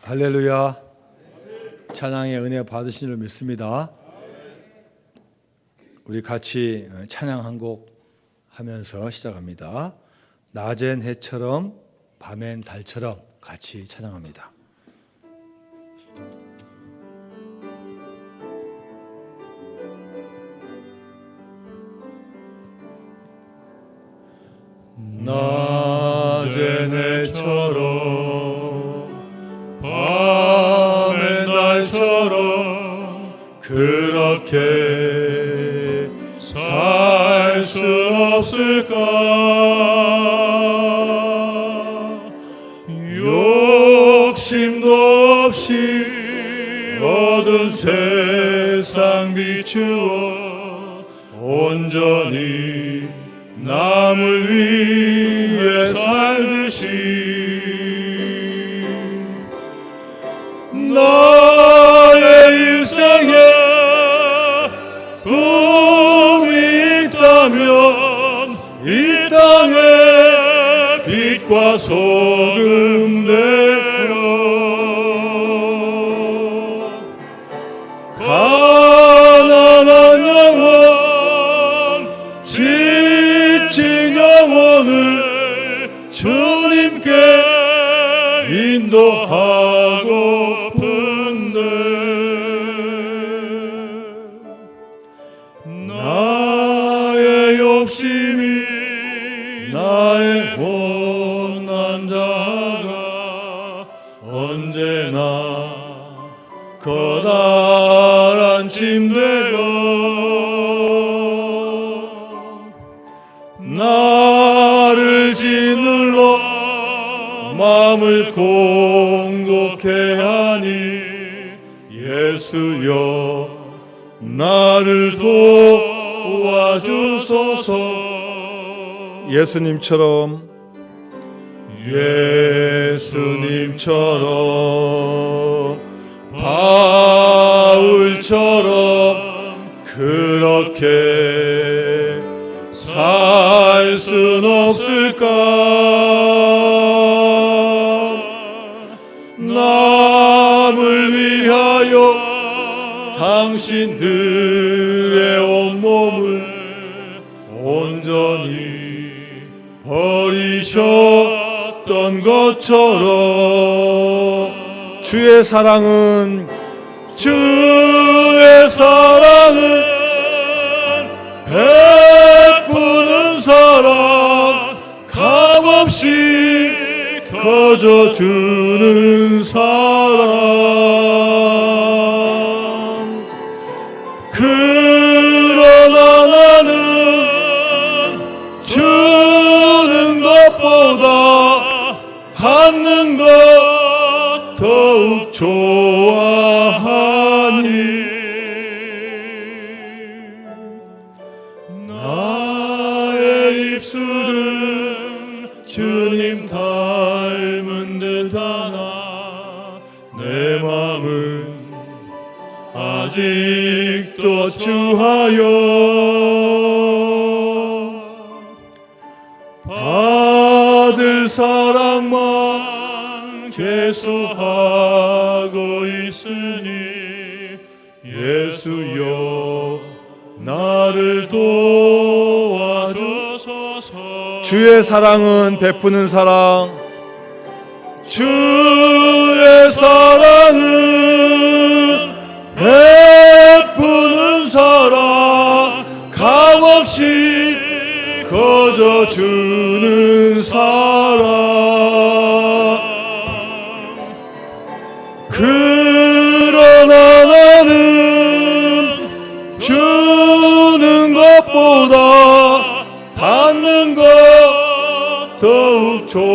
할렐루야. 찬양의 은혜 받으신 줄 믿습니다. 우리 같이 찬양 한 곡 하면서 시작합니다. 낮엔 해처럼 밤엔 달처럼 같이 찬양합니다. 낮엔 해처럼 밤엔 달처럼 그렇게 살 수 없을까? 욕심도 없이 얻은 세상 비추어 온전히 남을 위해 살듯이 나의 일생에 꿈이 있다면 이 땅에 빛과 소금 되어 가난한 영혼 지친 영혼을 주님께 인도하고픈데 나의 욕심이 나의 못난 자가 언제나 커다란 침대가 나를 짓눌러 마음을 공곡해 하니 예수여 나를 도와주소서. 예수님처럼 바울처럼 그렇게 살 순 없을까? 남을 위하여 당신들의 온몸을 온전히 버리셨던 것처럼 주의 사랑은 베푸는 사랑 값없이 거저주는 사랑 그러나 나는 주는 것보다 받는 것 더욱 좋아하니 나의 입술은 주님 닮은 듯하나 내 마음은 아직도 주하여 받을 사랑만 계속하고 있으니 예수여 나를 도와주소서. 주의 사랑은 베푸는 사랑 주의 사랑은 베푸는 사랑 값없이 거저주는 사랑 그러나 나는 주는 것보다 받는 것 더욱 좋아하니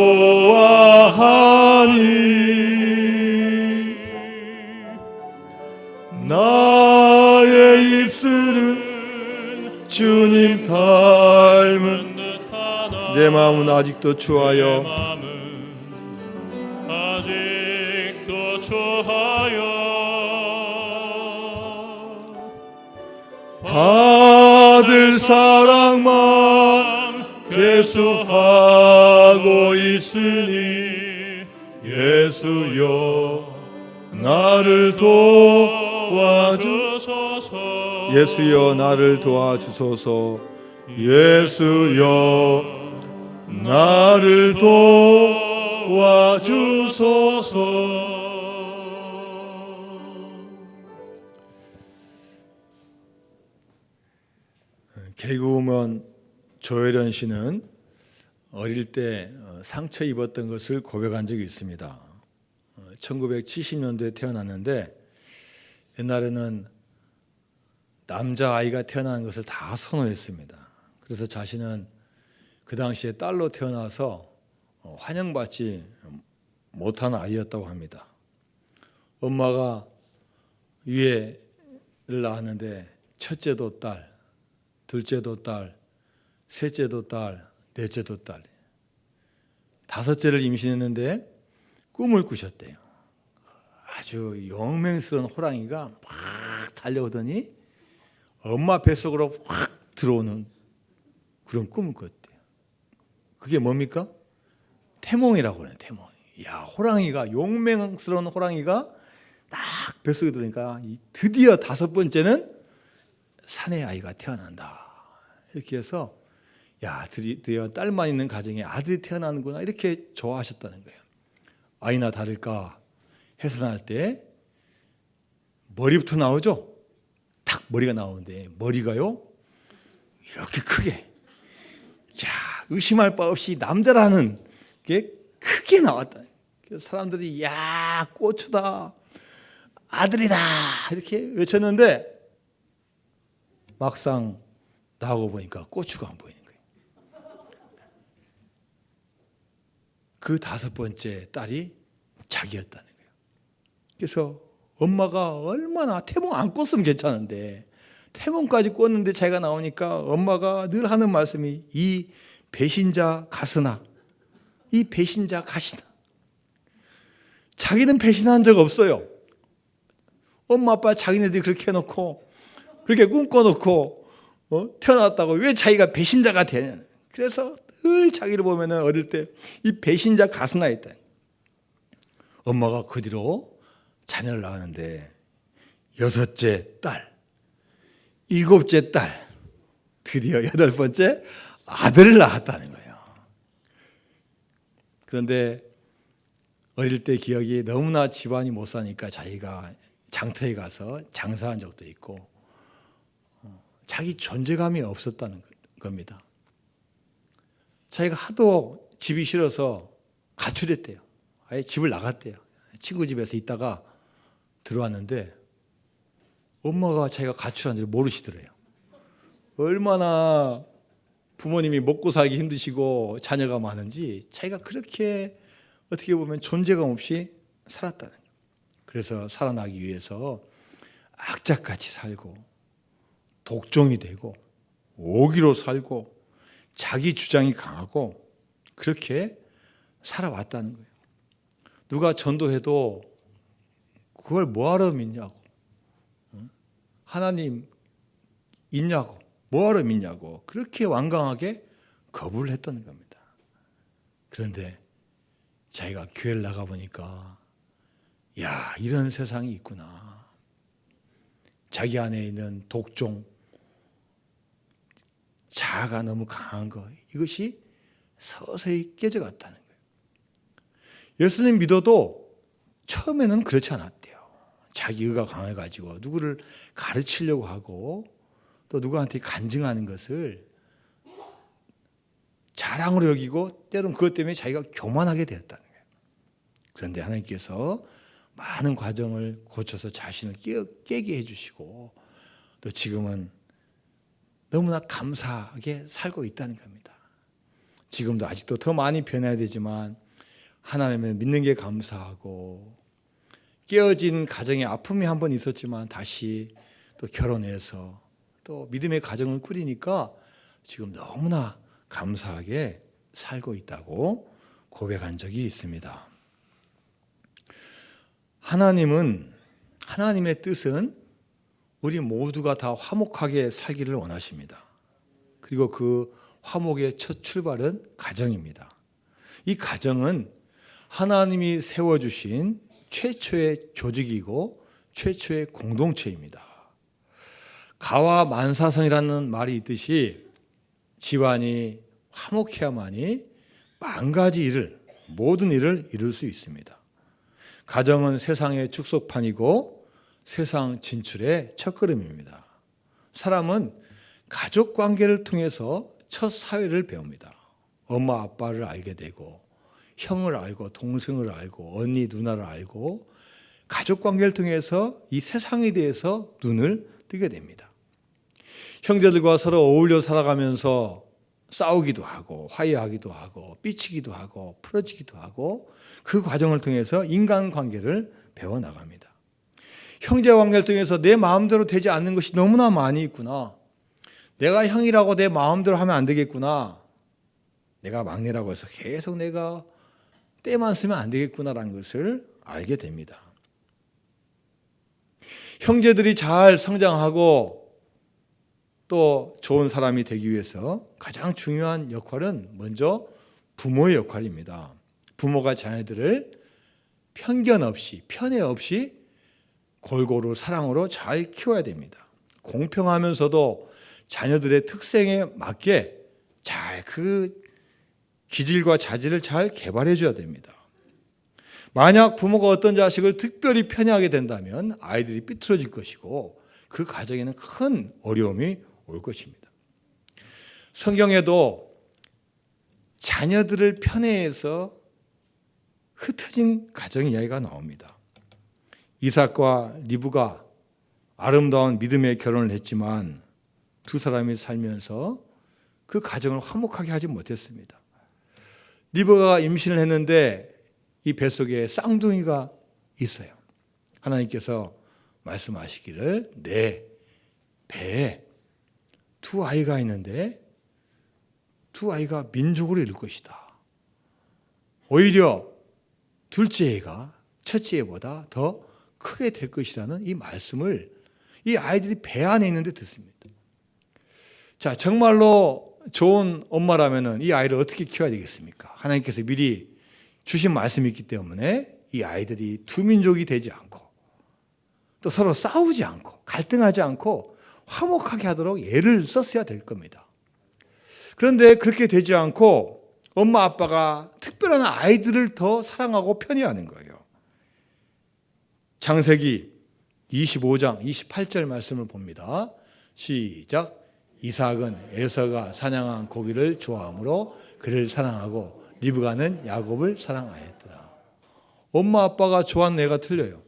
나의 입술은 주님 닮은 내 마음은 아직도 주하여 받을 사랑만 계속하고 있으니 예수여 나를 도와주소서. 예수여 나를 도와주소서. 예수여 나를 도와주소서. 개그우먼 조혜련 씨는 어릴 때 상처 입었던 것을 고백한 적이 있습니다. 1970년도에 태어났는데 옛날에는 남자아이가 태어나는 것을 다 선호했습니다. 그래서 자신은 그 당시에 딸로 태어나서 환영받지 못한 아이였다고 합니다. 엄마가 위에를 낳았는데 첫째도 딸, 둘째도 딸, 셋째도 딸, 넷째도 딸, 다섯째를 임신했는데 꿈을 꾸셨대요. 아주 용맹스러운 호랑이가 막 달려오더니 엄마 뱃속으로 확 들어오는 그런 꿈을 꿨대요. 그게 뭡니까? 태몽이라고 그래요. 태몽. 야, 호랑이가, 용맹스러운 호랑이가 딱 뱃속에 들어오니까 드디어 다섯 번째는 사내 아이가 태어난다. 이렇게 해서 야, 드디어 딸만 있는 가정에 아들이 태어나는구나, 이렇게 좋아하셨다는 거예요. 아이나 다를까 해산할 때 머리부터 나오죠. 탁 머리가 나오는데 머리가요 이렇게 크게, 야, 의심할 바 없이 남자라는 게 크게 나왔다. 그래서 사람들이 야, 고추다, 아들이다, 이렇게 외쳤는데 막상 나오고 보니까 고추가 안 보이는 거예요. 그 다섯 번째 딸이 자기였다는 거예요. 그래서 엄마가 얼마나, 태몽 안 꿨으면 괜찮은데 태몽까지 꿨는데 자기가 나오니까 엄마가 늘 하는 말씀이 이 배신자 가스나, 이 배신자 가시나. 자기는 배신한 적 없어요. 엄마 아빠 자기네들이 그렇게 해놓고 그렇게 꿈꿔놓고 태어났다고 왜 자기가 배신자가 되냐. 그래서 늘 자기를 보면 어릴 때 이 배신자 가스나 있다. 엄마가 그 뒤로 자녀를 낳았는데 여섯째 딸, 일곱째 딸, 드디어 여덟 번째 아들을 낳았다는 거예요. 그런데 어릴 때 기억이 너무나 집안이 못 사니까 자기가 장터에 가서 장사한 적도 있고 자기 존재감이 없었다는 겁니다. 자기가 하도 집이 싫어서 가출했대요. 아예 집을 나갔대요. 친구 집에서 있다가 들어왔는데 엄마가 자기가 가출한 줄 모르시더래요. 얼마나 부모님이 먹고 살기 힘드시고 자녀가 많은지 자기가 그렇게 어떻게 보면 존재감 없이 살았다는 거예요. 그래서 살아나기 위해서 악착같이 살고 독종이 되고 오기로 살고 자기 주장이 강하고 그렇게 살아왔다는 거예요. 누가 전도해도 그걸 뭐하러 믿냐고, 하나님 있냐고, 뭐하러 믿냐고 그렇게 완강하게 거부를 했다는 겁니다. 그런데 자기가 교회를 나가보니까 야, 이런 세상이 있구나. 자기 안에 있는 독종, 자아가 너무 강한 거, 이것이 서서히 깨져갔다는 거예요. 예수님 믿어도 처음에는 그렇지 않았대요. 자기 의가 강해가지고 누구를 가르치려고 하고 또 누구한테 간증하는 것을 자랑으로 여기고 때로는 그것 때문에 자기가 교만하게 되었다는 거예요. 그런데 하나님께서 많은 과정을 거쳐서 자신을 깨게 해주시고 또 지금은 너무나 감사하게 살고 있다는 겁니다. 지금도 아직도 더 많이 변해야 되지만 하나님을 믿는 게 감사하고 깨어진 가정에 아픔이 한 번 있었지만 다시 또 결혼해서 또 믿음의 가정을 꾸리니까 지금 너무나 감사하게 살고 있다고 고백한 적이 있습니다. 하나님의 뜻은 우리 모두가 다 화목하게 살기를 원하십니다. 그리고 그 화목의 첫 출발은 가정입니다. 이 가정은 하나님이 세워주신 최초의 조직이고 최초의 공동체입니다. 가와 만사성이라는 말이 있듯이 집안이 화목해야만이 만가지 일을, 모든 일을 이룰 수 있습니다. 가정은 세상의 축소판이고 세상 진출의 첫걸음입니다. 사람은 가족 관계를 통해서 첫 사회를 배웁니다. 엄마 아빠를 알게 되고 형을 알고 동생을 알고 언니 누나를 알고 가족 관계를 통해서 이 세상에 대해서 눈을 뜨게 됩니다. 형제들과 서로 어울려 살아가면서 싸우기도 하고 화해하기도 하고 삐치기도 하고 풀어지기도 하고 그 과정을 통해서 인간관계를 배워나갑니다. 형제관계를 통해서 내 마음대로 되지 않는 것이 너무나 많이 있구나. 내가 형이라고 내 마음대로 하면 안 되겠구나. 내가 막내라고 해서 계속 내가 때만 쓰면 안 되겠구나라는 것을 알게 됩니다. 형제들이 잘 성장하고 또 좋은 사람이 되기 위해서 가장 중요한 역할은 먼저 부모의 역할입니다. 부모가 자녀들을 편견 없이, 편애 없이 골고루 사랑으로 잘 키워야 됩니다. 공평하면서도 자녀들의 특성에 맞게 잘 그 기질과 자질을 잘 개발해 줘야 됩니다. 만약 부모가 어떤 자식을 특별히 편애하게 된다면 아이들이 삐뚤어질 것이고 그 가정에는 큰 어려움이 올 것입니다. 성경에도 자녀들을 편애해서 흩어진 가정 이야기가 나옵니다. 이삭과 리브가 아름다운 믿음의 결혼을 했지만 두 사람이 살면서 그 가정을 화목하게 하지 못했습니다. 리브가가 임신을 했는데 이 뱃속에 쌍둥이가 있어요. 하나님께서 말씀하시기를 내 배에 두 아이가 있는데 두 아이가 민족으로 이룰 것이다. 오히려 둘째 애가 첫째 애보다 더 크게 될 것이라는 이 말씀을 이 아이들이 배 안에 있는데 듣습니다. 자, 정말로 좋은 엄마라면 이 아이를 어떻게 키워야 되겠습니까? 하나님께서 미리 주신 말씀이 있기 때문에 이 아이들이 두 민족이 되지 않고 또 서로 싸우지 않고 갈등하지 않고 화목하게 하도록 애를 썼어야 될 겁니다. 그런데 그렇게 되지 않고 엄마 아빠가 특별한 아이들을 더 사랑하고 편애하는 거예요. 창세기 25장 28절 말씀을 봅니다. 시작. 이삭은 에서가 사냥한 고기를 좋아하므로 그를 사랑하고 리브가는 야곱을 사랑하였더라. 엄마 아빠가 좋아하는 애가 틀려요.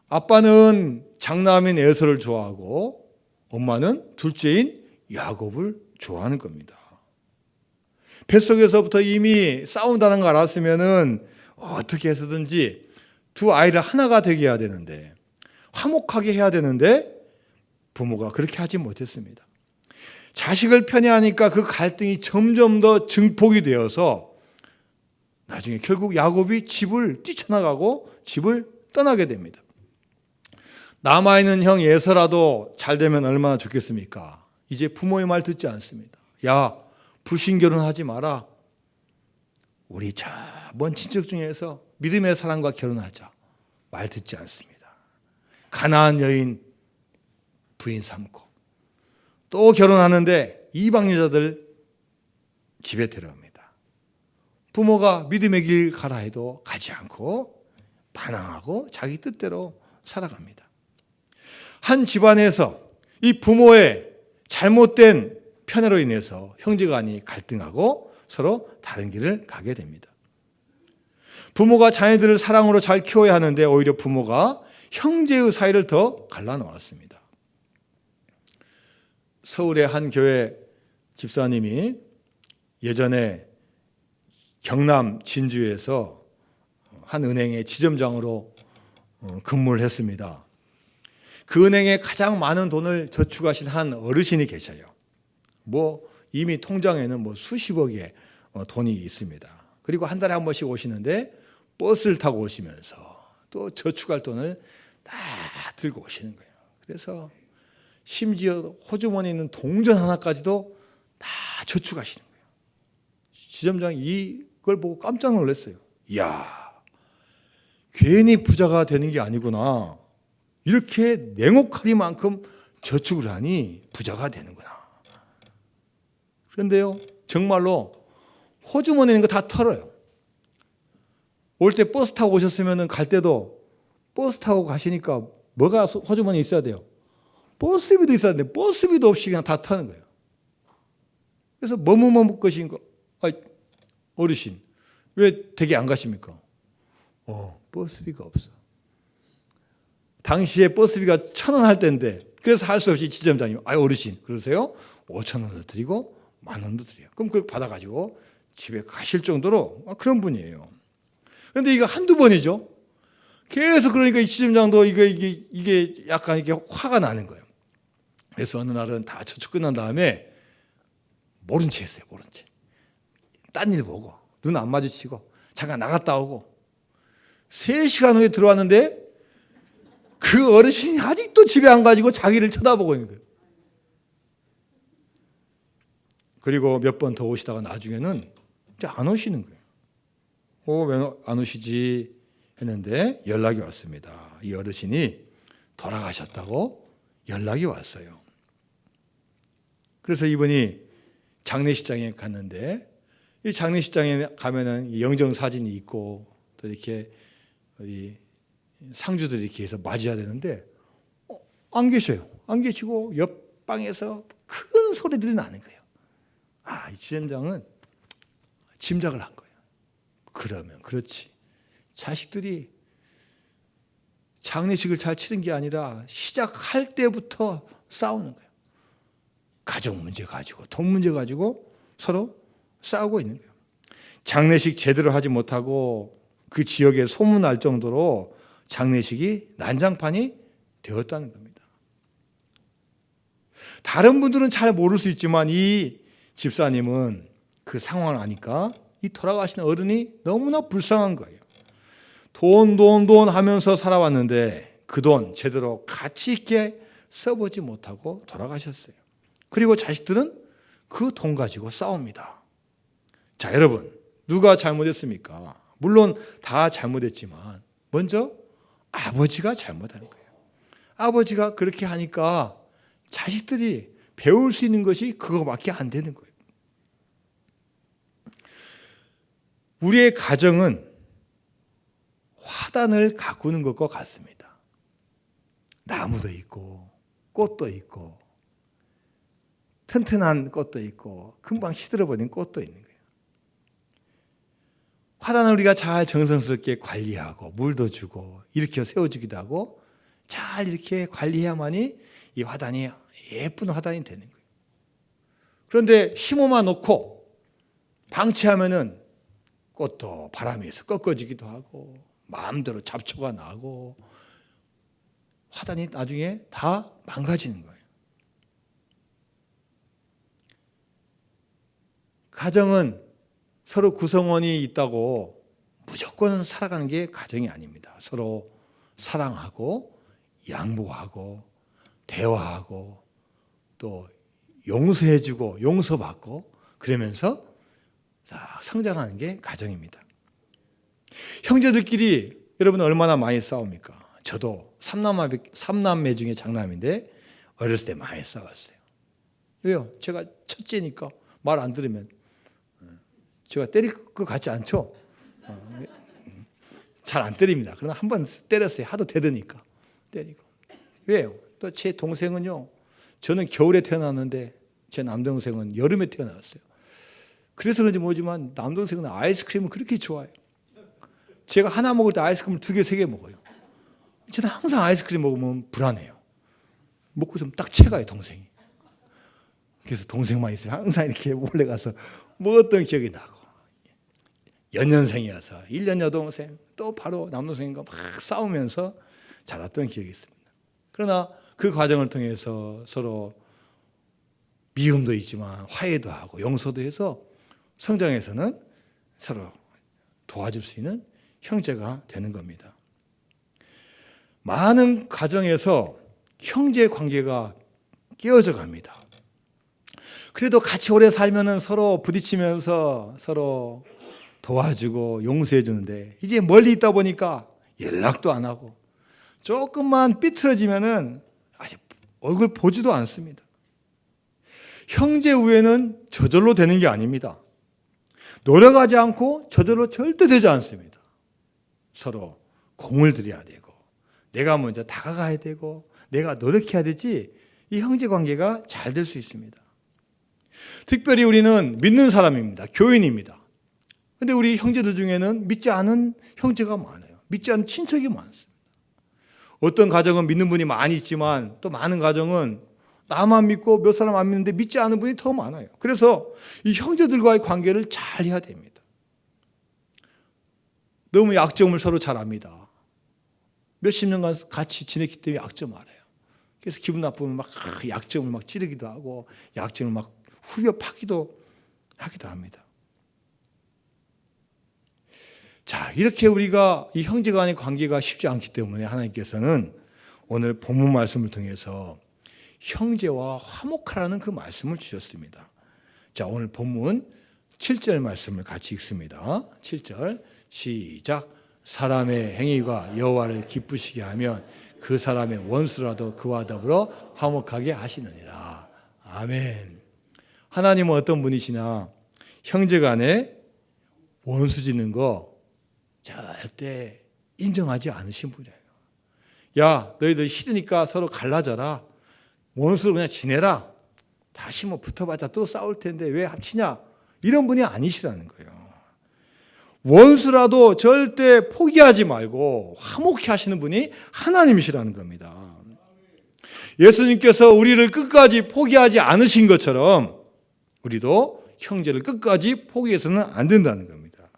아빠는 장남인 에서를 좋아하고 엄마는 둘째인 야곱을 좋아하는 겁니다. 뱃속에서부터 이미 싸운다는 걸 알았으면은 어떻게 해서든지 두 아이를 하나가 되게 해야 되는데 화목하게 해야 되는데 부모가 그렇게 하지 못했습니다. 자식을 편애하니까 그 갈등이 점점 더 증폭이 되어서 나중에 결국 야곱이 집을 뛰쳐나가고 집을 떠나게 됩니다. 남아있는 형 에서라도 잘 되면 얼마나 좋겠습니까? 이제 부모의 말 듣지 않습니다. 야, 불신결혼하지 마라. 우리 저 먼 친척 중에서 믿음의 사람과 결혼하자. 말 듣지 않습니다. 가나안 여인 부인 삼고 또 결혼하는데 이방 여자들 집에 들어옵니다. 부모가 믿음의 길 가라 해도 가지 않고 반항하고 자기 뜻대로 살아갑니다. 한 집안에서 이 부모의 잘못된 편애로 인해서 형제간이 갈등하고 서로 다른 길을 가게 됩니다. 부모가 자녀들을 사랑으로 잘 키워야 하는데 오히려 부모가 형제의 사이를 더 갈라놓았습니다. 서울의 한 교회 집사님이 예전에 경남 진주에서 한 은행의 지점장으로 근무를 했습니다. 그 은행에 가장 많은 돈을 저축하신 한 어르신이 계셔요. 이미 통장에는 수십억의 돈이 있습니다. 그리고 한 달에 한 번씩 오시는데 버스를 타고 오시면서 또 저축할 돈을 다 들고 오시는 거예요. 그래서 심지어 호주머니에 있는 동전 하나까지도 다 저축하시는 거예요. 지점장이 이걸 보고 깜짝 놀랐어요. 이야, 괜히 부자가 되는 게 아니구나. 이렇게 냉혹하리만큼 저축을 하니 부자가 되는구나. 그런데요, 정말로 호주머니 있는 거 다 털어요. 올 때 버스 타고 오셨으면 갈 때도 버스 타고 가시니까 뭐가 호주머니에 있어야 돼요? 버스비도 있어야 되는데 버스비도 없이 그냥 다 타는 거예요. 그래서 머뭇머뭇거신 거. 어르신, 왜 댁에 안 가십니까? 버스비가 없어. 당시에 버스비가 1,000원 할 때인데, 그래서 할 수 없이 지점장님, 어르신, 그러세요? 5,000원도 드리고 10,000원도 드려요. 그럼 그걸 받아가지고 집에 가실 정도로 그런 분이에요. 그런데 이거 한두 번이죠. 계속 그러니까 이 지점장도 이게 약간 이게 화가 나는 거예요. 그래서 어느 날은 다 저축 끝난 다음에 모른 채 했어요. 모른 채. 딴 일 보고 눈 안 마주치고 잠깐 나갔다 오고 3시간 후에 들어왔는데 그 어르신이 아직도 집에 안 가지고 자기를 쳐다보고 있는 거예요. 그리고 몇 번 더 오시다가 나중에는 이제 안 오시는 거예요. 왜 안 오시지 했는데 연락이 왔습니다. 이 어르신이 돌아가셨다고 연락이 왔어요. 그래서 이분이 장례식장에 갔는데, 이 장례식장에 가면은 영정 사진이 있고 또 이렇게 우리 상주들이 이렇게 해서 맞이해야 되는데 안 계셔요. 안 계시고 옆방에서 큰 소리들이 나는 거예요. 이 지점장은 짐작을 한 거예요. 그러면 그렇지. 자식들이 장례식을 잘 치른 게 아니라 시작할 때부터 싸우는 거예요. 가족 문제 가지고 돈 문제 가지고 서로 싸우고 있는 거예요. 장례식 제대로 하지 못하고 그 지역에 소문날 정도로 장례식이 난장판이 되었다는 겁니다. 다른 분들은 잘 모를 수 있지만 이 집사님은 그 상황을 아니까 이 돌아가신 어른이 너무나 불쌍한 거예요. 돈 하면서 살아왔는데 그 돈 제대로 가치 있게 써보지 못하고 돌아가셨어요. 그리고 자식들은 그 돈 가지고 싸웁니다. 자, 여러분, 누가 잘못했습니까? 물론 다 잘못했지만 먼저 아버지가 잘못한 거예요. 아버지가 그렇게 하니까 자식들이 배울 수 있는 것이 그거밖에 안 되는 거예요. 우리의 가정은 화단을 가꾸는 것과 같습니다. 나무도 있고 꽃도 있고 튼튼한 꽃도 있고 금방 시들어버린 꽃도 있는 거예요. 화단을 우리가 잘 정성스럽게 관리하고 물도 주고 일으켜 세워주기도 하고 잘 이렇게 관리해야만이 이 화단이 예쁜 화단이 되는 거예요. 그런데 심어만 놓고 방치하면은 꽃도 바람에 의해서 꺾어지기도 하고 마음대로 잡초가 나고 화단이 나중에 다 망가지는 거예요. 가정은 서로 구성원이 있다고 무조건 살아가는 게 가정이 아닙니다. 서로 사랑하고 양보하고 대화하고 또 용서해주고 용서받고 그러면서 성장하는 게 가정입니다. 형제들끼리 여러분 얼마나 많이 싸웁니까? 저도 삼남매 중에 장남인데 어렸을 때 많이 싸웠어요. 왜요? 제가 첫째니까 말 안 들으면 제가 때릴 것 같지 않죠? 잘 안 때립니다. 그러나 한 번 때렸어요. 하도 대드니까 때리고. 왜요? 또 제 동생은요. 저는 겨울에 태어났는데 제 남동생은 여름에 태어났어요. 그래서 그런지 모르지만 남동생은 아이스크림을 그렇게 좋아해요. 제가 하나 먹을 때 아이스크림을 2개, 3개 먹어요. 저는 항상 아이스크림 먹으면 불안해요. 먹고 좀 딱 채가요, 동생이. 그래서 동생만 있으면 항상 이렇게 몰래 가서 먹었던 기억이 나고. 연년생이어서 1년 여동생 또 바로 남동생과 막 싸우면서 자랐던 기억이 있습니다. 그러나 그 과정을 통해서 서로 미움도 있지만 화해도 하고 용서도 해서 성장에서는 서로 도와줄 수 있는 형제가 되는 겁니다. 많은 가정에서 형제 관계가 깨어져 갑니다. 그래도 같이 오래 살면은 서로 부딪히면서 서로 도와주고 용서해 주는데 이제 멀리 있다 보니까 연락도 안 하고 조금만 삐뚤어지면은 아직 얼굴 보지도 않습니다. 형제 우애는 저절로 되는 게 아닙니다. 노력하지 않고 저절로 절대 되지 않습니다. 서로 공을 들여야 되고 내가 먼저 다가가야 되고 내가 노력해야 되지 이 형제 관계가 잘 될 수 있습니다. 특별히 우리는 믿는 사람입니다. 교인입니다. 근데 우리 형제들 중에는 믿지 않은 형제가 많아요. 믿지 않은 친척이 많습니다. 어떤 가정은 믿는 분이 많이 있지만 또 많은 가정은 나만 믿고 몇 사람 안 믿는데 믿지 않은 분이 더 많아요. 그래서 이 형제들과의 관계를 잘 해야 됩니다. 너무 약점을 서로 잘 압니다. 몇십 년간 같이 지냈기 때문에 약점 알아요. 그래서 기분 나쁘면 막 약점을 막 찌르기도 하고 약점을 막 후벼 파기도 하기도 합니다. 자, 이렇게 우리가 이 형제 간의 관계가 쉽지 않기 때문에 하나님께서는 오늘 본문 말씀을 통해서 형제와 화목하라는 그 말씀을 주셨습니다. 자, 오늘 본문 7절 말씀을 같이 읽습니다. 7절 시작. 사람의 행위가 여호와를 기쁘시게 하면 그 사람의 원수라도 그와 더불어 화목하게 하시느니라. 아멘. 하나님은 어떤 분이시나 형제 간에 원수 짓는 거 절대 인정하지 않으신 분이에요. 야, 너희들 싫으니까 서로 갈라져라. 원수로 그냥 지내라. 다시 뭐 붙어봤자 또 싸울 텐데 왜 합치냐. 이런 분이 아니시라는 거예요. 원수라도 절대 포기하지 말고 화목해 하시는 분이 하나님이시라는 겁니다. 예수님께서 우리를 끝까지 포기하지 않으신 것처럼 우리도 형제를 끝까지 포기해서는 안 된다는 겁니다.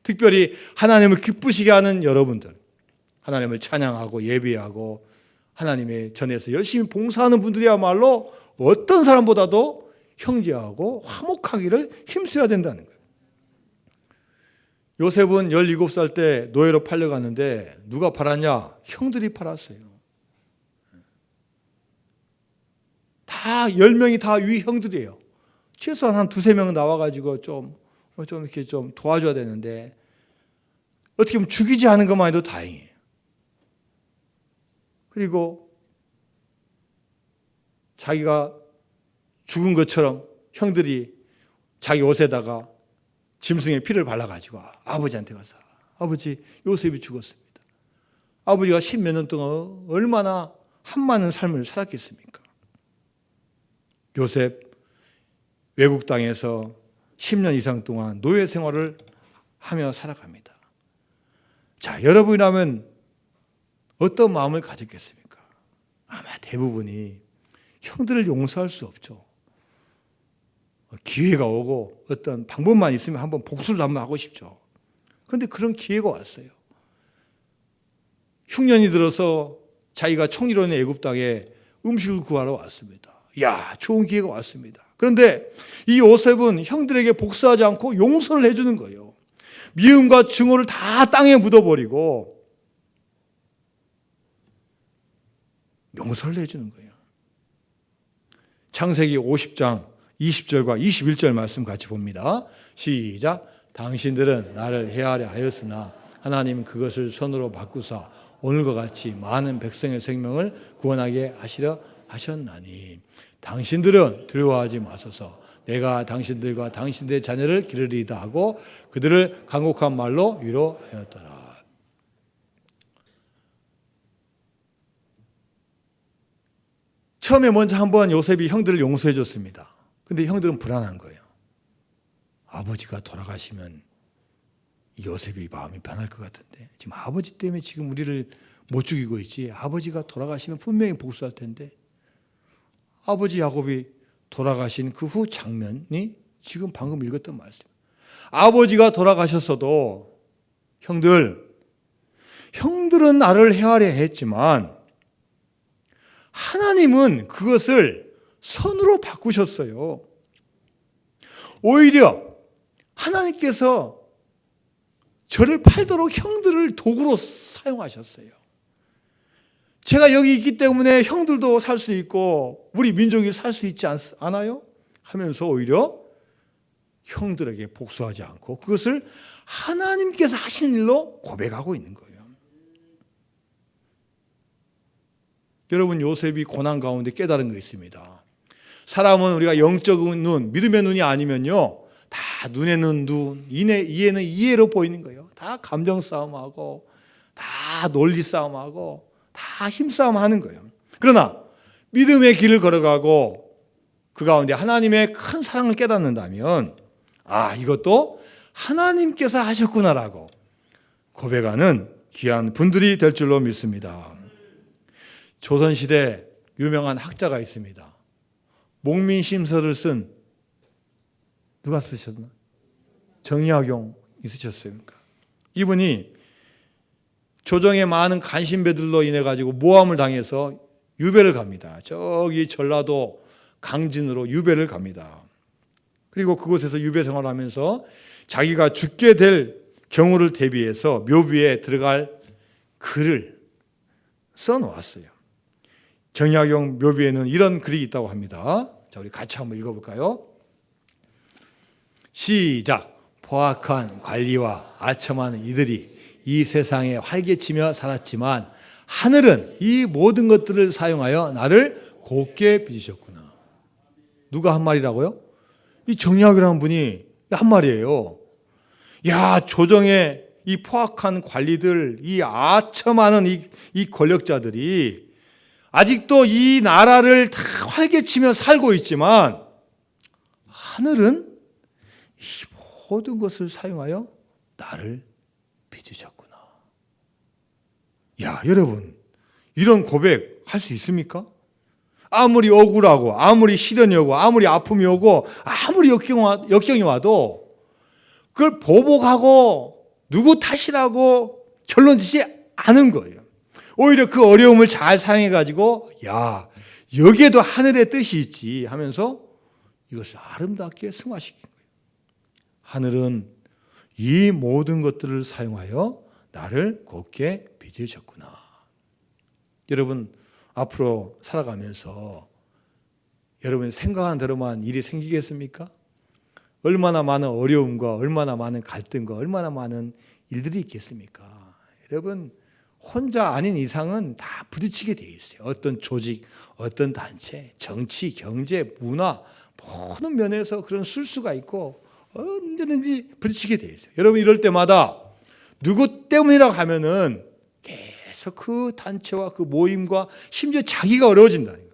특별히 하나님을 기쁘시게 하는 여러분들, 하나님을 찬양하고 예배하고 하나님의 전에서 열심히 봉사하는 분들이야말로 어떤 사람보다도 형제하고 화목하기를 힘써야 된다는 거예요. 요셉은 17살 때 노예로 팔려갔는데 누가 팔았냐? 형들이 팔았어요. 다 10명이 다 위 형들이에요. 최소한 한 2-3명은 나와가지고 좀 이렇게 좀 도와줘야 되는데 어떻게 보면 죽이지 않은 것만 해도 다행이에요. 그리고 자기가 죽은 것처럼 형들이 자기 옷에다가 짐승의 피를 발라가지고 아버지한테 가서 아버지 요셉이 죽었습니다. 아버지가 10몇 년 동안 얼마나 한많은 삶을 살았겠습니까? 요셉 외국 땅에서 10년 이상 동안 노예 생활을 하며 살아갑니다. 자, 여러분이라면 어떤 마음을 가졌겠습니까? 아마 대부분이 형들을 용서할 수 없죠. 기회가 오고 어떤 방법만 있으면 한번 복수를 한번 하고 싶죠. 그런데 그런 기회가 왔어요. 흉년이 들어서 자기가 총리로 있는 애굽 땅에 음식을 구하러 왔습니다. 야, 좋은 기회가 왔습니다. 그런데 이 요셉은 형들에게 복수하지 않고 용서를 해주는 거예요. 미움과 증오를 다 땅에 묻어버리고 용서를 해주는 거예요. 창세기 50장 20절과 21절 말씀 같이 봅니다. 시작. 당신들은 나를 해하려 하였으나 하나님은 그것을 선으로 바꾸사 오늘과 같이 많은 백성의 생명을 구원하게 하시려 하셨나니 당신들은 두려워하지 마소서. 내가 당신들과 당신들의 자녀를 기르리이다 하고 그들을 간곡한 말로 위로하였더라. 처음에 먼저 한번 요셉이 형들을 용서해 줬습니다. 근데 형들은 불안한 거예요. 아버지가 돌아가시면 요셉이 마음이 변할 것 같은데 지금 아버지 때문에 지금 우리를 못 죽이고 있지. 아버지가 돌아가시면 분명히 복수할 텐데 아버지 야곱이 돌아가신 그 후 장면이 지금 방금 읽었던 말씀. 아버지가 돌아가셨어도 형들은 나를 헤아려 했지만 하나님은 그것을 선으로 바꾸셨어요. 오히려 하나님께서 저를 팔도록 형들을 도구로 사용하셨어요. 제가 여기 있기 때문에 형들도 살 수 있고 우리 민족이 살 수 있지 않아요? 하면서 오히려 형들에게 복수하지 않고 그것을 하나님께서 하신 일로 고백하고 있는 거예요. 여러분, 요셉이 고난 가운데 깨달은 거 있습니다. 사람은 우리가 영적인 눈, 믿음의 눈이 아니면요, 다 눈에는 눈, 이에는 이해로 보이는 거예요. 다 감정 싸움하고, 다 논리 싸움하고, 다 힘싸움 하는 거예요. 그러나 믿음의 길을 걸어가고 그 가운데 하나님의 큰 사랑을 깨닫는다면, 아, 이것도 하나님께서 하셨구나라고 고백하는 귀한 분들이 될 줄로 믿습니다. 조선시대 유명한 학자가 있습니다. 목민심서를 쓴, 누가 쓰셨나? 정약용 있으셨습니까? 이분이 조정의 많은 간신배들로 인해 가지고 모함을 당해서 유배를 갑니다. 저기 전라도 강진으로 유배를 갑니다. 그리고 그곳에서 유배 생활하면서 자기가 죽게 될 경우를 대비해서 묘비에 들어갈 글을 써놓았어요. 정약용 묘비에는 이런 글이 있다고 합니다. 자, 우리 같이 한번 읽어볼까요? 시작. 포악한 관리와 아첨하는 이들이 이 세상에 활개치며 살았지만 하늘은 이 모든 것들을 사용하여 나를 곱게 빚으셨구나. 누가 한 말이라고요? 이 정약이라는 분이 한 말이에요. 야, 조정의 이 포악한 관리들, 이 아첨하는 이 권력자들이 아직도 이 나라를 다 활개치며 살고 있지만 하늘은 이 모든 것을 사용하여 나를 빚으셨구나. 야, 여러분, 이런 고백 할 수 있습니까? 아무리 억울하고, 아무리 시련이 오고, 아무리 아픔이 오고, 아무리 역경이 와도 그걸 보복하고 누구 탓이라고 결론 짓지 않은 거예요. 오히려 그 어려움을 잘 사용해가지고, 야, 여기에도 하늘의 뜻이 있지 하면서 이것을 아름답게 승화시킨 거예요. 하늘은 이 모든 것들을 사용하여 나를 곱게 빚으셨구나. 여러분, 앞으로 살아가면서 여러분이 생각한 대로만 일이 생기겠습니까? 얼마나 많은 어려움과 얼마나 많은 갈등과 얼마나 많은 일들이 있겠습니까? 여러분, 혼자 아닌 이상은 다 부딪히게 돼 있어요. 어떤 조직, 어떤 단체, 정치, 경제, 문화 모든 면에서 그런 술수가 있고 언제든지 부딪히게 돼 있어요. 여러분, 이럴 때마다 누구 때문이라고 하면은 계속 그 단체와 그 모임과 심지어 자기가 어려워진다는 거예요.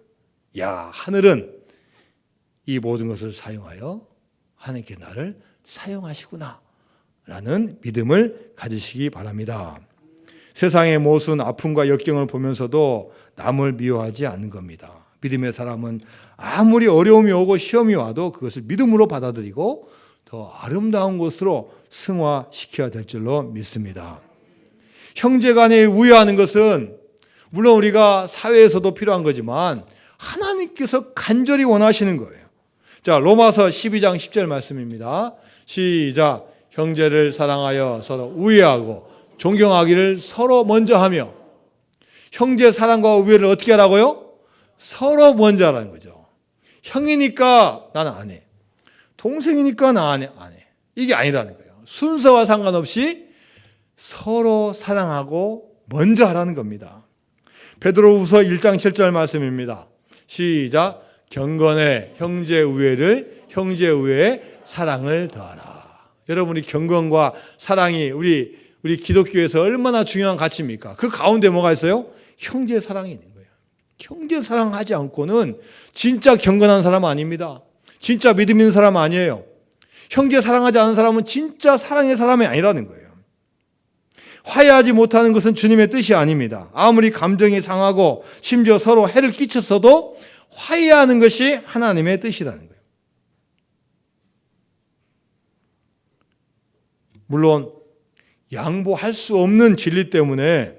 야, 하늘은 이 모든 것을 사용하여 하나님께 나를 사용하시구나 라는 믿음을 가지시기 바랍니다. 세상의 모순, 아픔과 역경을 보면서도 남을 미워하지 않는 겁니다. 믿음의 사람은 아무리 어려움이 오고 시험이 와도 그것을 믿음으로 받아들이고 더 아름다운 것으로 승화시켜야 될 줄로 믿습니다. 형제간에 우애하는 것은 물론 우리가 사회에서도 필요한 거지만 하나님께서 간절히 원하시는 거예요. 자, 로마서 12장 10절 말씀입니다. 시작. 형제를 사랑하여 서로 우애하고 존경하기를 서로 먼저 하며. 형제 사랑과 우애를 어떻게 하라고요? 서로 먼저 하라는 거죠. 형이니까 나는 안 해. 동생이니까 나는 안 해. 이게 아니라는 거예요. 순서와 상관없이 서로 사랑하고 먼저 하라는 겁니다. 베드로후서 1장 7절 말씀입니다. 시작. 경건의 형제 우애에 사랑을 더하라. 여러분이 경건과 사랑이 우리 기독교에서 얼마나 중요한 가치입니까? 그 가운데 뭐가 있어요? 형제 사랑이 있는 거예요. 형제 사랑하지 않고는 진짜 경건한 사람 아닙니다. 진짜 믿음 있는 사람 아니에요. 형제 사랑하지 않은 사람은 진짜 사랑의 사람이 아니라는 거예요. 화해하지 못하는 것은 주님의 뜻이 아닙니다. 아무리 감정이 상하고 심지어 서로 해를 끼쳤어도 화해하는 것이 하나님의 뜻이라는 거예요. 물론 양보할 수 없는 진리 때문에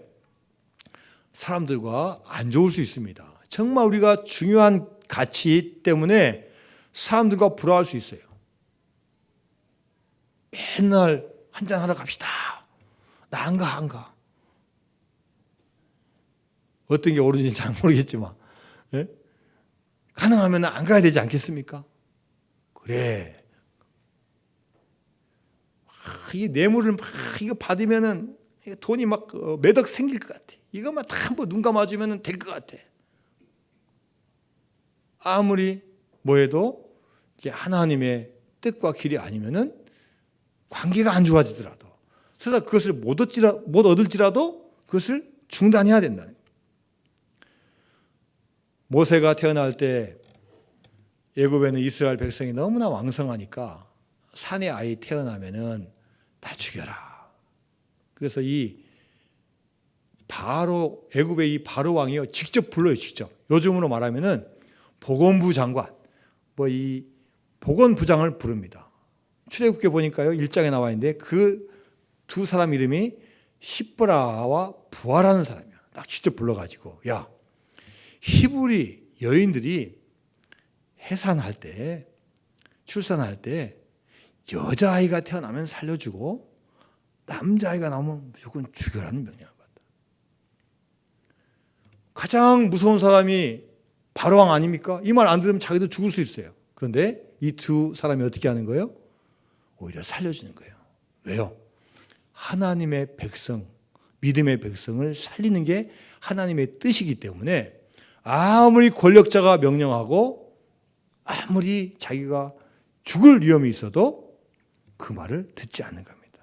사람들과 안 좋을 수 있습니다. 정말 우리가 중요한 가치 때문에 사람들과 불화할 수 있어요. 맨날 한잔하러 갑시다. 나 안 가. 어떤 게 옳은지는 잘 모르겠지만, 예? 가능하면 안 가야 되지 않겠습니까? 그래. 이 뇌물을 막 이거 받으면은 돈이 막 매덕 생길 것 같아. 이것만 다 한번 눈 감아주면 될 것 같아. 아무리 뭐해도 이게 하나님의 뜻과 길이 아니면은 관계가 안 좋아지더라도 설사 그것을 못 얻을지라도 그것을 중단해야 된다. 모세가 태어날 때 애굽에는 이스라엘 백성이 너무나 왕성하니까 산에 아이 태어나면은 다 죽여라. 그래서 이 바로 애굽의 이 바로 왕이요 직접 불러요. 직접. 요즘으로 말하면은 보건부 장관, 뭐 이 보건부장을 부릅니다. 출애굽기에 보니까요 1장에 나와 있는데 그 두 사람 이름이 시브라와 부하라는 사람이야. 딱 직접 불러가지고 야 히브리 여인들이 해산할 때 출산할 때 여자아이가 태어나면 살려주고 남자아이가 나오면 무조건 죽여라는 명령을 받다. 가장 무서운 사람이 바로왕 아닙니까? 이 말 안 들으면 자기도 죽을 수 있어요. 그런데 이 두 사람이 어떻게 하는 거예요? 오히려 살려주는 거예요. 왜요? 하나님의 백성, 믿음의 백성을 살리는 게 하나님의 뜻이기 때문에 아무리 권력자가 명령하고 아무리 자기가 죽을 위험이 있어도 그 말을 듣지 않는 겁니다.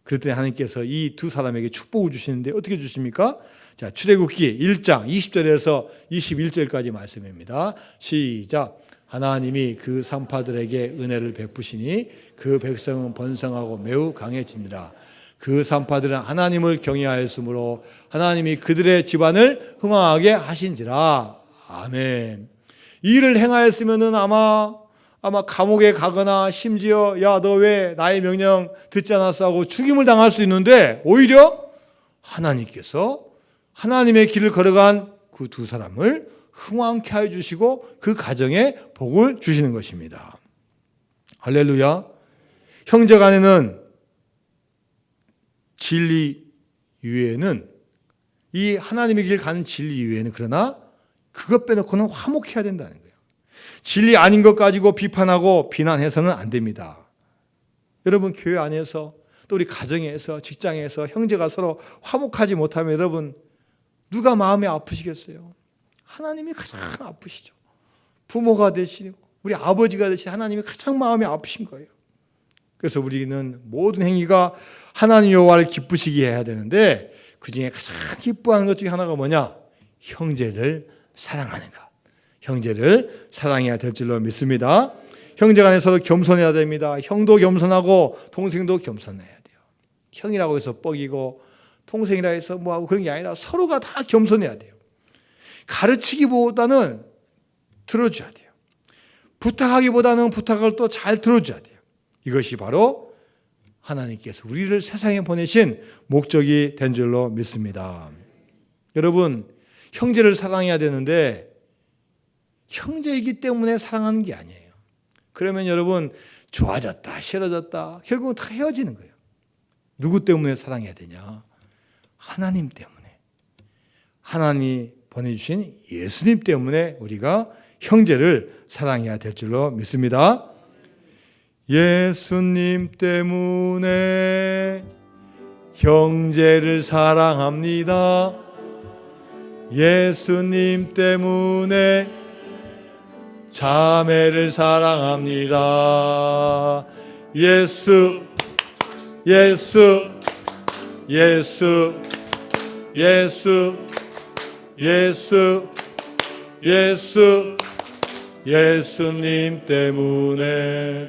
그랬더니 하나님께서 이 두 사람에게 축복을 주시는데 어떻게 주십니까? 자, 출애굽기 1장 20절에서 21절까지 말씀입니다. 시작. 하나님이 그 산파들에게 은혜를 베푸시니 그 백성은 번성하고 매우 강해지니라. 그 산파들은 하나님을 경외하였으므로 하나님이 그들의 집안을 흥왕하게 하신지라. 아멘. 이 일을 행하였으면은 아마 감옥에 가거나 심지어 야, 너 왜 나의 명령 듣지 않았어 하고 죽임을 당할 수 있는데 오히려 하나님께서 하나님의 길을 걸어간 그 두 사람을 흥왕케 하여 주시고 그 가정에 복을 주시는 것입니다. 할렐루야. 형제간에는 진리 이외에는 이 하나님의 길 가는 진리 이외에는 그러나 그것 빼놓고는 화목해야 된다는 거예요. 진리 아닌 것 가지고 비판하고 비난해서는 안 됩니다. 여러분 교회 안에서 또 우리 가정에서 직장에서 형제가 서로 화목하지 못하면 여러분 누가 마음이 아프시겠어요? 하나님이 가장 아프시죠. 부모가 되시고 우리 아버지가 되신 하나님이 가장 마음이 아프신 거예요. 그래서 우리는 모든 행위가 하나님 여호와를 기쁘시게 해야 되는데 그중에 가장 기뻐하는 것 중에 하나가 뭐냐? 형제를 사랑하는 것. 형제를 사랑해야 될 줄로 믿습니다. 형제간에 서로 겸손해야 됩니다. 형도 겸손하고 동생도 겸손해야 돼요. 형이라고 해서 뻑이고 동생이라 해서 뭐하고 그런 게 아니라 서로가 다 겸손해야 돼요. 가르치기보다는 들어줘야 돼요. 부탁하기보다는 부탁을 또 잘 들어줘야 돼요. 이것이 바로 하나님께서 우리를 세상에 보내신 목적이 된 줄로 믿습니다. 여러분, 형제를 사랑해야 되는데 형제이기 때문에 사랑하는 게 아니에요. 그러면 여러분 좋아졌다, 싫어졌다, 결국은 다 헤어지는 거예요. 누구 때문에 사랑해야 되냐? 하나님 때문에. 하나님이 보내주신 예수님 때문에 우리가 형제를 사랑해야 될 줄로 믿습니다. 예수님 때문에 형제를 사랑합니다. 예수님 때문에 자매를 사랑합니다. 예수, 예수, 예수, 예수, 예수, 예수, 예수님 때문에.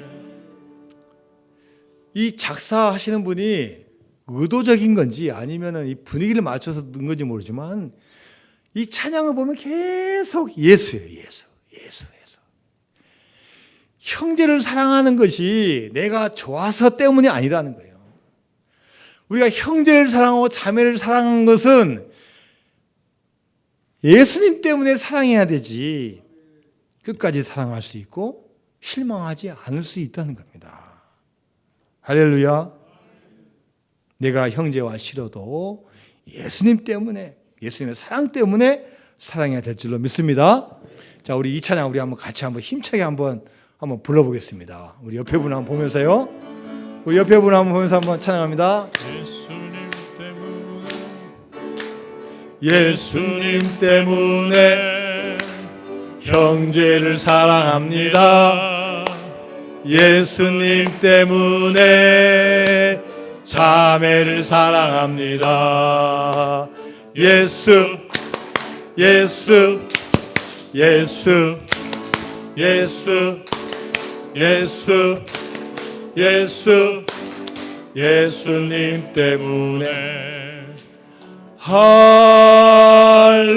이 작사하시는 분이 의도적인 건지 아니면 이 분위기를 맞춰서 넣은 건지 모르지만 이 찬양을 보면 계속 예수예요. 예수, 예수, 예수. 형제를 사랑하는 것이 내가 좋아서 때문이 아니라는 거예요. 우리가 형제를 사랑하고 자매를 사랑하는 것은 예수님 때문에 사랑해야 되지 끝까지 사랑할 수 있고 실망하지 않을 수 있다는 겁니다. 할렐루야. 내가 형제와 싫어도 예수님 때문에, 예수님의 사랑 때문에 사랑해야 될 줄로 믿습니다. 자, 우리 이 찬양 우리 한번 같이 한번 힘차게 한번 불러보겠습니다. 우리 옆에 분 한번 보면서요. 우리 옆에 분 한번 보면서 한번 찬양합니다. 예수님 때문에 형제를 사랑합니다. 예수님 때문에 자매를 사랑합니다. 예수 예수 예수 예수 예수 예수 예수님 때문에 할렐루야.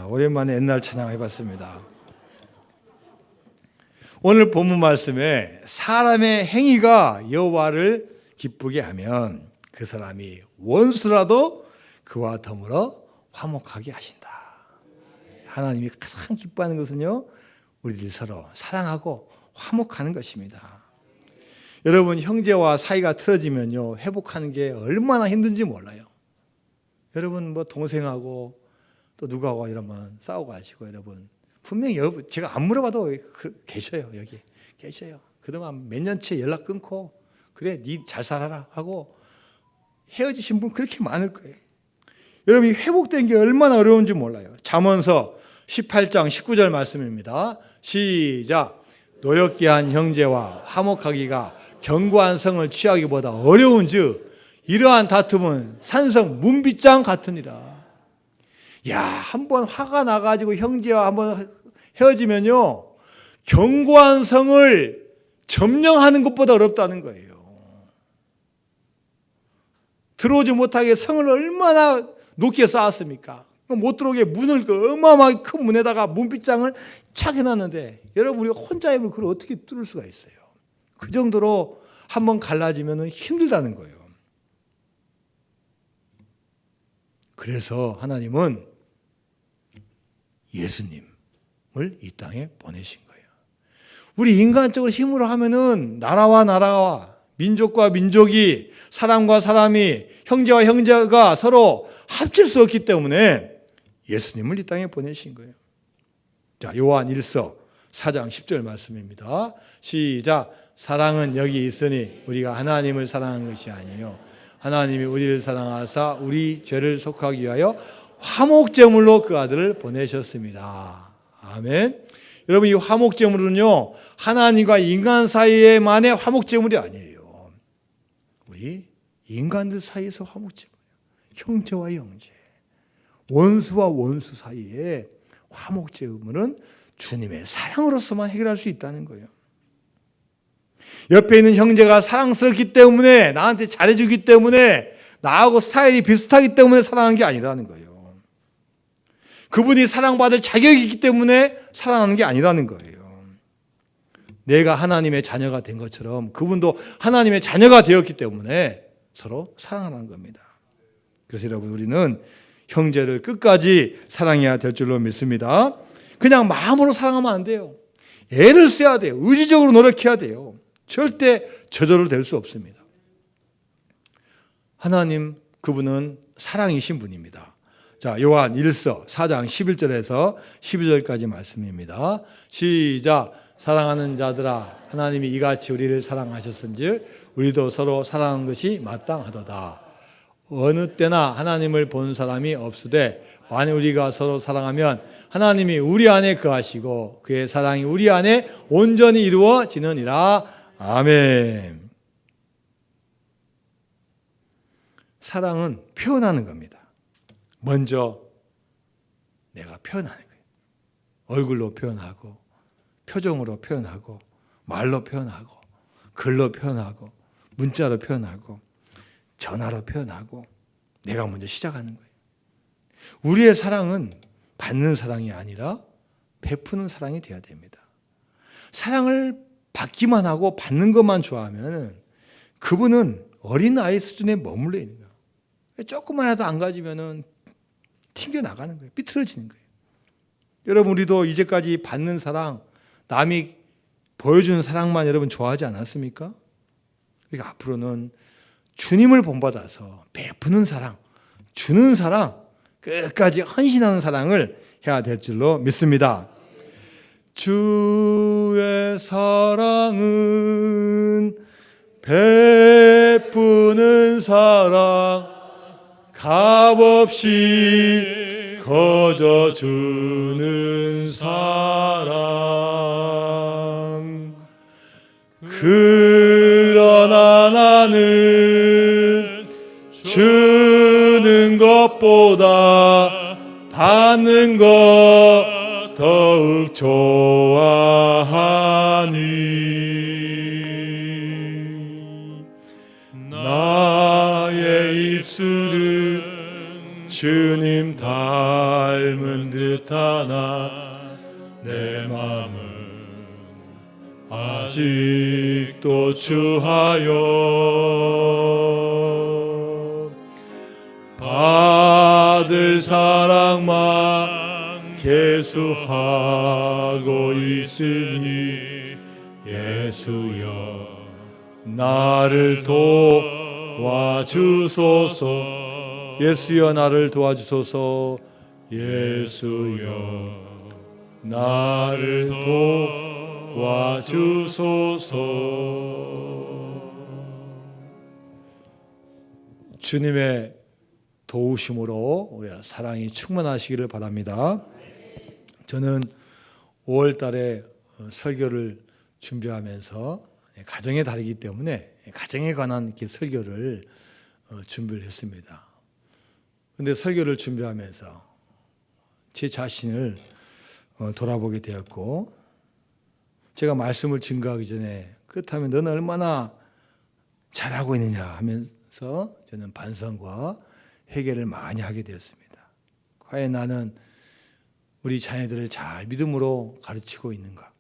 오랜만에 옛날 찬양 해봤습니다. 오늘 본문 말씀에 사람의 행위가 여호와를 기쁘게 하면 그 사람이 원수라도 그와 더불어 화목하게 하신다. 하나님이 가장 기뻐하는 것은요, 우리들 서로 사랑하고 화목하는 것입니다. 여러분, 형제와 사이가 틀어지면요, 회복하는 게 얼마나 힘든지 몰라요. 여러분, 뭐 동생하고 또 누구하고 이러면 싸우고 하시고, 여러분 분명히 제가 안 물어봐도 계셔요. 여기 계셔요. 그동안 몇 년째 연락 끊고 그래 니 잘 살아라 하고 헤어지신 분 그렇게 많을 거예요. 여러분이 회복된 게 얼마나 어려운지 몰라요. 잠언서 18장 19절 말씀입니다. 시작. 노엽게 한 형제와 화목하기가 견고한 성을 취하기보다 어려운즉 이러한 다툼은 산성 문빗장 같으니라. 야, 한번 화가 나가지고 형제와 한번 헤어지면요, 견고한 성을 점령하는 것보다 어렵다는 거예요. 들어오지 못하게 성을 얼마나 높게 쌓았습니까? 못 들어오게 문을 어마어마하게 큰 문에다가 문빗장을 착 해놨는데, 여러분 우리가 혼자이면 그걸 어떻게 뚫을 수가 있어요? 그 정도로 한번 갈라지면 힘들다는 거예요. 그래서 하나님은 예수님을 이 땅에 보내신 거예요. 우리 인간적으로 힘으로 하면은 나라와 나라와 민족과 민족이, 사람과 사람이, 형제와 형제가 서로 합칠 수 없기 때문에 예수님을 이 땅에 보내신 거예요. 자, 요한 1서 4장 10절 말씀입니다. 시작. 사랑은 여기 있으니 우리가 하나님을 사랑한 것이 아니요 하나님이 우리를 사랑하사 우리 죄를 속하기 위하여 화목제물로 그 아들을 보내셨습니다. 아멘. 여러분, 이 화목제물은요, 하나님과 인간 사이에만의 화목제물이 아니에요. 우리 인간들 사이에서 화목제물이에요. 형제와 형제, 원수와 원수 사이에 화목제물은 주님의 사랑으로서만 해결할 수 있다는 거예요. 옆에 있는 형제가 사랑스럽기 때문에, 나한테 잘해주기 때문에, 나하고 스타일이 비슷하기 때문에 사랑하는 게 아니라는 거예요. 그분이 사랑받을 자격이 있기 때문에 사랑하는 게 아니라는 거예요. 내가 하나님의 자녀가 된 것처럼 그분도 하나님의 자녀가 되었기 때문에 서로 사랑하는 겁니다. 그래서 여러분, 우리는 형제를 끝까지 사랑해야 될 줄로 믿습니다. 그냥 마음으로 사랑하면 안 돼요. 애를 써야 돼요. 의지적으로 노력해야 돼요. 절대 저절로 될 수 없습니다. 하나님, 그분은 사랑이신 분입니다. 자, 요한 1서 4장 11절에서 12절까지 말씀입니다. 시작. 사랑하는 자들아, 하나님이 이같이 우리를 사랑하셨은즉 우리도 서로 사랑하는 것이 마땅하도다. 어느 때나 하나님을 본 사람이 없으되 만일 우리가 서로 사랑하면 하나님이 우리 안에 거하시고 그의 사랑이 우리 안에 온전히 이루어지느니라. 아멘. 사랑은 표현하는 겁니다. 먼저 내가 표현하는 거예요. 얼굴로 표현하고, 표정으로 표현하고, 말로 표현하고, 글로 표현하고, 문자로 표현하고, 전화로 표현하고, 내가 먼저 시작하는 거예요. 우리의 사랑은 받는 사랑이 아니라 베푸는 사랑이 되어야 됩니다. 사랑을 받기만 하고 받는 것만 좋아하면 그분은 어린아이 수준에 머물러 있는 거예요. 조금만 해도 안 가지면 튕겨나가는 거예요. 삐뚤어지는 거예요. 여러분, 우리도 이제까지 받는 사랑, 남이 보여주는 사랑만 여러분 좋아하지 않았습니까? 그러니까 앞으로는 주님을 본받아서 베푸는 사랑, 주는 사랑, 끝까지 헌신하는 사랑을 해야 될 줄로 믿습니다. 주의 사랑은 베푸는 사랑 값없이 거저주는 사랑. 그러나 나는 주는 것보다 받는 것 더욱 좋아하니 나의 입술은 주님 닮은 듯하나 내 마음은 아직도 주하여 받을 사랑만 계수하고 있으니 예수여 나를 도와주소서. 예수여 나를 도와주소서. 예수여 나를 도와주소서. 주님의 도우심으로 우리가 사랑이 충만하시기를 바랍니다. 저는 5월 달에 설교를 준비하면서 가정의 달이기 때문에 가정에 관한 이렇게 설교를 준비를 했습니다. 그런데 설교를 준비하면서 제 자신을 돌아보게 되었고, 제가 말씀을 증거하기 전에 그렇다면 너는 얼마나 잘하고 있느냐 하면서 저는 반성과 회개를 많이 하게 되었습니다. 과연 나는 우리 자녀들을 잘 믿음으로 가르치고 있는가?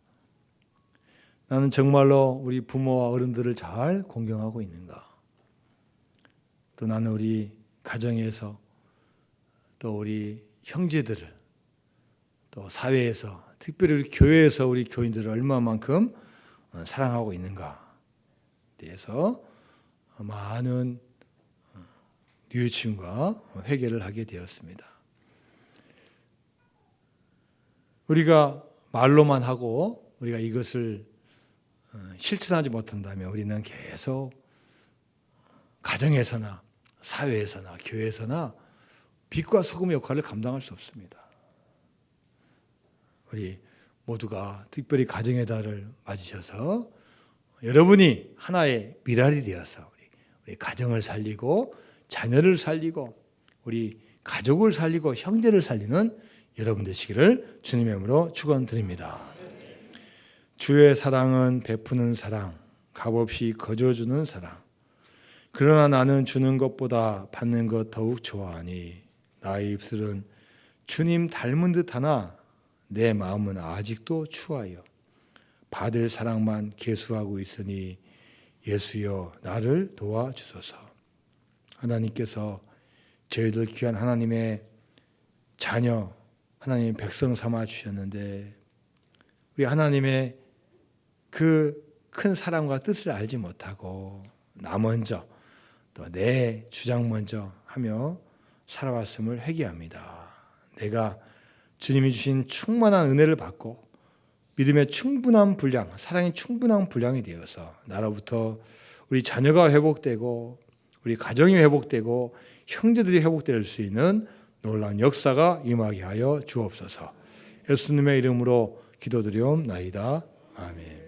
나는 정말로 우리 부모와 어른들을 잘 공경하고 있는가? 또 나는 우리 가정에서 또 우리 형제들을 또 사회에서 특별히 우리 교회에서 우리 교인들을 얼마만큼 사랑하고 있는가 대해서 많은 뉘우침과 회개를 하게 되었습니다. 우리가 말로만 하고 우리가 이것을 실천하지 못한다면 우리는 계속 가정에서나 사회에서나 교회에서나 빛과 소금 역할을 감당할 수 없습니다. 우리 모두가 특별히 가정의 달을 맞으셔서 여러분이 하나의 미랄이 되어서 우리 가정을 살리고 자녀를 살리고 우리 가족을 살리고 형제를 살리는 여러분 되시기를 주님의 이름으로 축원드립니다. 주의 사랑은 베푸는 사랑, 값없이 거저주는 사랑. 그러나 나는 주는 것보다 받는 것 더욱 좋아하니 나의 입술은 주님 닮은 듯하나 내 마음은 아직도 추하여 받을 사랑만 계수하고 있으니 예수여 나를 도와주소서. 하나님께서 저희들 귀한 하나님의 자녀, 하나님의 백성 삼아 주셨는데 우리 하나님의 그 큰 사랑과 뜻을 알지 못하고 나 먼저 또 내 주장 먼저 하며 살아왔음을 회개합니다. 내가 주님이 주신 충만한 은혜를 받고 믿음의 충분한 분량, 사랑의 충분한 분량이 되어서 나로부터 우리 자녀가 회복되고 우리 가정이 회복되고 형제들이 회복될 수 있는 놀라운 역사가 임하게 하여 주옵소서. 예수님의 이름으로 기도드리옵나이다. 아멘.